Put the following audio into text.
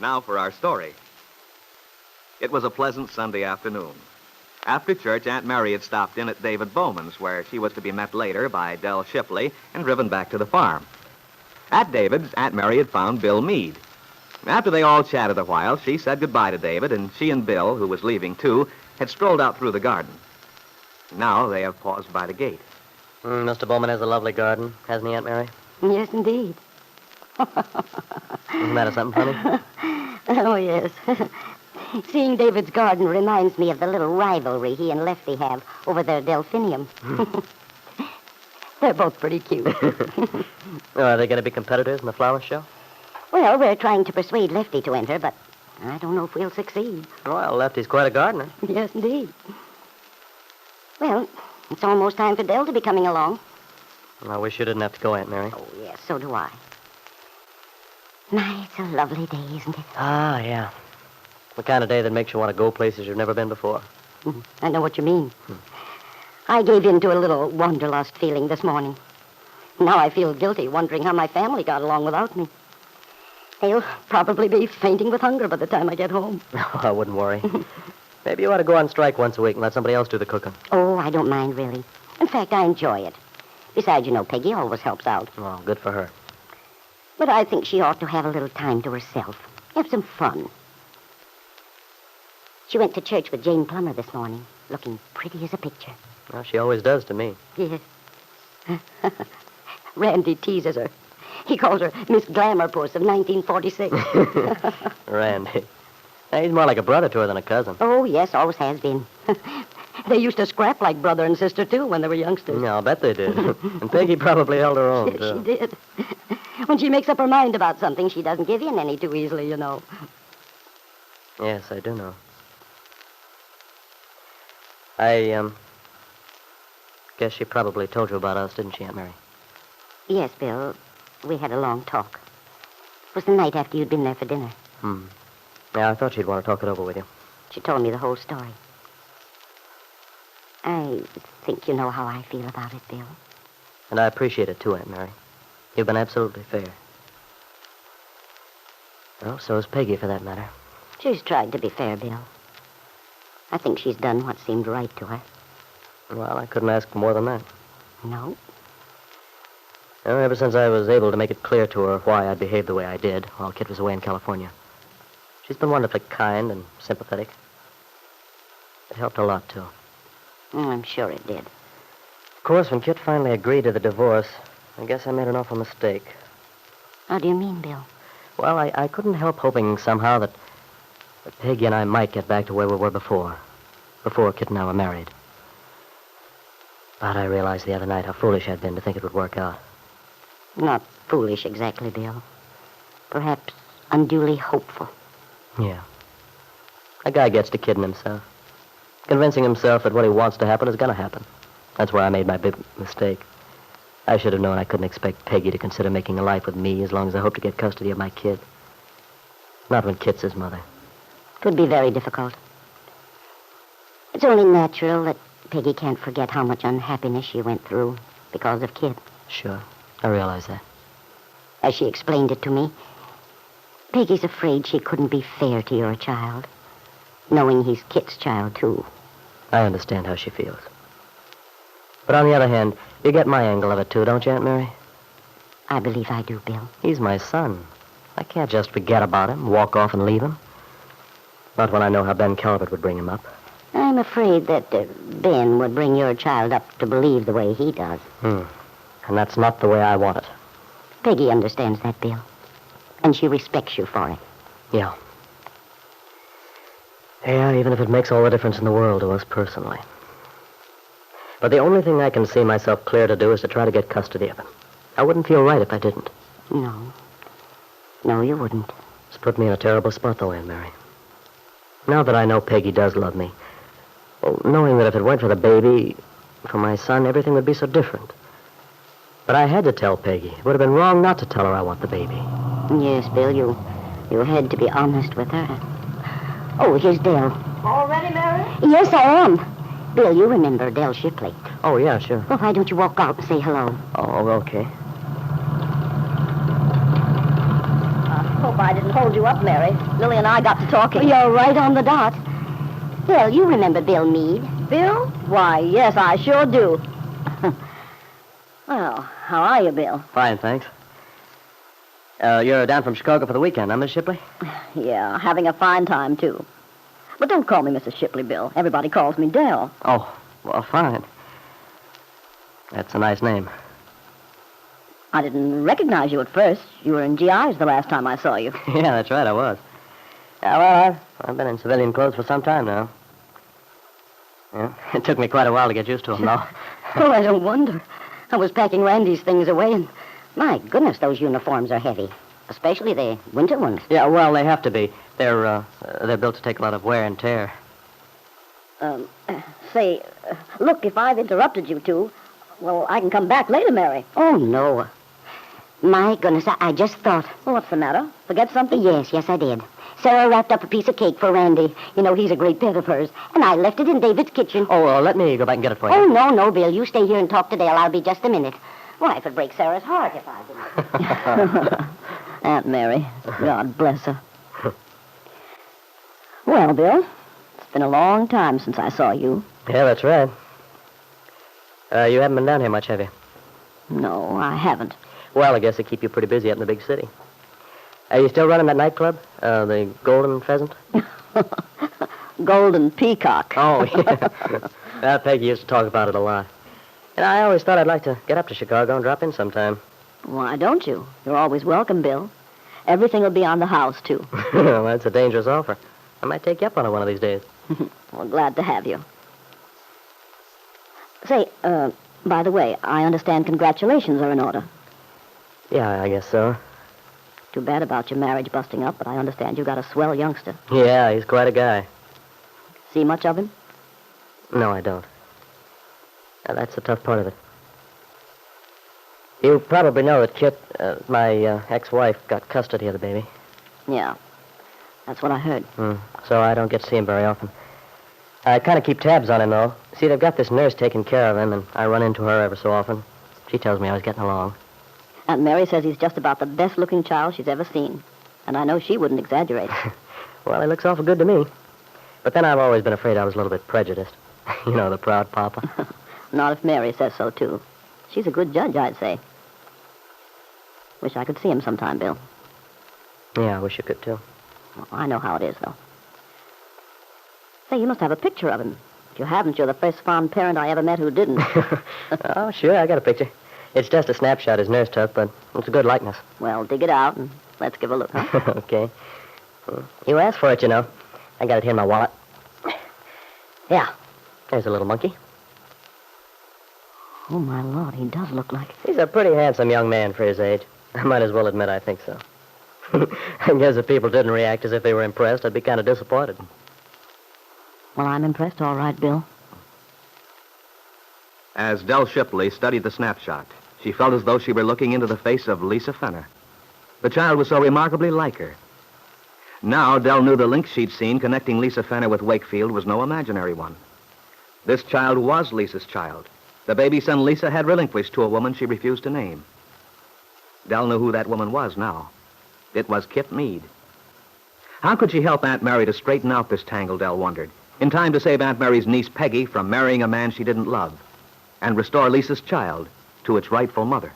Now for our story. It was a pleasant Sunday afternoon. After church, Aunt Mary had stopped in at David Bowman's, where she was to be met later by Dell Shipley and driven back to the farm. At David's, Aunt Mary had found Bill Meade. After they all chatted a while, she said goodbye to David, and she and Bill, who was leaving too, had strolled out through the garden. Now they have paused by the gate. Mr. Bowman has a lovely garden, hasn't he, Aunt Mary? Yes, indeed. Isn't that something funny? Oh, yes. Seeing David's garden reminds me of the little rivalry he and Lefty have over their delphinium. They're both pretty cute. Are they going to be competitors in the flower show? Well, we're trying to persuade Lefty to enter, but I don't know if we'll succeed. Well, Lefty's quite a gardener. Yes, indeed. Well, it's almost time for Dell to be coming along. I wish you didn't have to go, Aunt Mary. Oh, yes, so do I. My, it's a lovely day, isn't it? Ah, yeah. The kind of day that makes you want to go places you've never been before. I know what you mean. I gave in to a little wanderlust feeling this morning. Now I feel guilty wondering how my family got along without me. They'll probably be fainting with hunger by the time I get home. Oh, I wouldn't worry. Maybe you ought to go on strike once a week and let somebody else do the cooking. Oh, I don't mind, really. In fact, I enjoy it. Besides, you know, Peggy always helps out. Oh, good for her. But I think she ought to have a little time to herself. Have some fun. She went to church with Jane Plummer this morning, looking pretty as a picture. Well, she always does to me. Yes. Randy teases her. He calls her Miss Glamour Puss of 1946. Randy. He's more like a brother to her than a cousin. Oh, yes, always has been. They used to scrap like brother and sister, too, when they were youngsters. Yeah, I'll bet they did. And Peggy probably held her own, too. She did. When she makes up her mind about something, she doesn't give in any too easily, you know. Yes, I do know. I guess she probably told you about us, didn't she, Aunt Mary? Yes, Bill. We had a long talk. It was the night after you'd been there for dinner. Yeah, I thought she'd want to talk it over with you. She told me the whole story. I think you know how I feel about it, Bill. And I appreciate it, too, Aunt Mary. You've been absolutely fair. Well, so is Peggy, for that matter. She's tried to be fair, Bill. I think she's done what seemed right to her. Well, I couldn't ask for more than that. No? Well, ever since I was able to make it clear to her why I behaved the way I did while Kit was away in California, she's been wonderfully kind and sympathetic. It helped a lot, too. I'm sure it did. Of course, when Kit finally agreed to the divorce, I guess I made an awful mistake. How do you mean, Bill? Well, I couldn't help hoping somehow that Peggy and I might get back to where we were before Kit and I were married. But I realized the other night how foolish I'd been to think it would work out. Not foolish exactly, Bill. Perhaps unduly hopeful. Yeah. A guy gets to kidding himself. Convincing himself that what he wants to happen is going to happen. That's where I made my big mistake. I should have known I couldn't expect Peggy to consider making a life with me as long as I hoped to get custody of my kid. Not when Kit's his mother. It would be very difficult. It's only natural that Peggy can't forget how much unhappiness she went through because of Kit. Sure. I realize that. As she explained it to me, Peggy's afraid she couldn't be fair to your child, knowing he's Kit's child, too. I understand how she feels. But on the other hand, you get my angle of it, too, don't you, Aunt Mary? I believe I do, Bill. He's my son. I can't just forget about him, walk off and leave him. Not when I know how Ben Calvert would bring him up. I'm afraid that Ben would bring your child up to believe the way he does. And that's not the way I want it. Peggy understands that, Bill. And she respects you for it. Yeah. Yeah, even if it makes all the difference in the world to us personally. But the only thing I can see myself clear to do is to try to get custody of him. I wouldn't feel right if I didn't. No. No, you wouldn't. It's put me in a terrible spot, though, Aunt Mary. Now that I know Peggy does love me, well, knowing that if it weren't for the baby, for my son, everything would be so different. But I had to tell Peggy. It would have been wrong not to tell her I want the baby. Yes, Bill, you had to be honest with her. Oh, here's Dell. All ready, Mary? Yes, I am. Bill, you remember Dell Shipley. Oh, yeah, sure. Well, why don't you walk out and say hello? Oh, okay. I hope I didn't hold you up, Mary. Lily and I got to talking. You're right on the dot. Well, you remember Bill Meade. Bill? Why, yes, I sure do. Well, how are you, Bill? Fine, thanks. You're down from Chicago for the weekend, huh, Miss Shipley? Yeah, having a fine time, too. But don't call me Mrs. Shipley, Bill. Everybody calls me Dell. Oh, well, fine. That's a nice name. I didn't recognize you at first. You were in GIs the last time I saw you. Yeah, that's right, I was. Yeah, well, I've been in civilian clothes for some time now. Yeah, it took me quite a while to get used to them, though. Oh, I don't wonder. I was packing Randy's things away, and my goodness, those uniforms are heavy. Especially the winter ones. Yeah, well, they have to be. They're built to take a lot of wear and tear. Say, look, if I've interrupted you two, well, I can come back later, Mary. Oh, no. My goodness, I just thought. Well, what's the matter? Forget something? Yes, I did. Sarah wrapped up a piece of cake for Randy. You know, he's a great pet of hers. And I left it in David's kitchen. Oh, let me go back and get it for you. Oh, no, Bill. You stay here and talk to Dale. I'll be just a minute. Why, it would break Sarah's heart if I didn't. Aunt Mary. God bless her. Well, Bill, it's been a long time since I saw you. Yeah, that's right. You haven't been down here much, have you? No, I haven't. Well, I guess they keep you pretty busy up in the big city. Are you still running that nightclub? The Golden Pheasant? Golden Peacock. Oh, yeah. Peggy used to talk about it a lot. And I always thought I'd like to get up to Chicago and drop in sometime. Why don't you? You're always welcome, Bill. Everything will be on the house, too. Well, that's a dangerous offer. I might take you up on it one of these days. Well, glad to have you. Say, by the way, I understand congratulations are in order. Yeah, I guess so. Too bad about your marriage busting up, but I understand you got a swell youngster. Yeah, he's quite a guy. See much of him? No, I don't. That's the tough part of it. You probably know that Kit, my ex-wife, got custody of the baby. Yeah, that's what I heard. So I don't get to see him very often. I kind of keep tabs on him, though. See, they've got this nurse taking care of him, and I run into her ever so often. She tells me I was getting along. Aunt Mary says he's just about the best-looking child she's ever seen. And I know she wouldn't exaggerate. Well, he looks awful good to me. But then I've always been afraid I was a little bit prejudiced. You know, the proud papa. Not if Mary says so, too. She's a good judge, I'd say. Wish I could see him sometime, Bill. Yeah, I wish you could, too. Well, I know how it is, though. Say, you must have a picture of him. If you haven't, you're the first fond parent I ever met who didn't. Oh, sure, I got a picture. It's just a snapshot his nurse took, but it's a good likeness. Well, dig it out and let's give a look, huh? Okay. You asked for it, you know. I got it here in my wallet. Yeah. There's a little monkey. Oh, my Lord, he does look like... He's a pretty handsome young man for his age. I might as well admit I think so. I guess if people didn't react as if they were impressed, I'd be kind of disappointed. Well, I'm impressed, all right, Bill. As Dell Shipley studied the snapshot, she felt as though she were looking into the face of Lisa Fenner. The child was so remarkably like her. Now, Dell knew the link she'd seen connecting Lisa Fenner with Wakefield was no imaginary one. This child was Lisa's child. The baby son Lisa had relinquished to a woman she refused to name. Dell knew who that woman was now. It was Kit Meade. How could she help Aunt Mary to straighten out this tangle, Dell wondered, in time to save Aunt Mary's niece Peggy from marrying a man she didn't love, and restore Lisa's child to its rightful mother?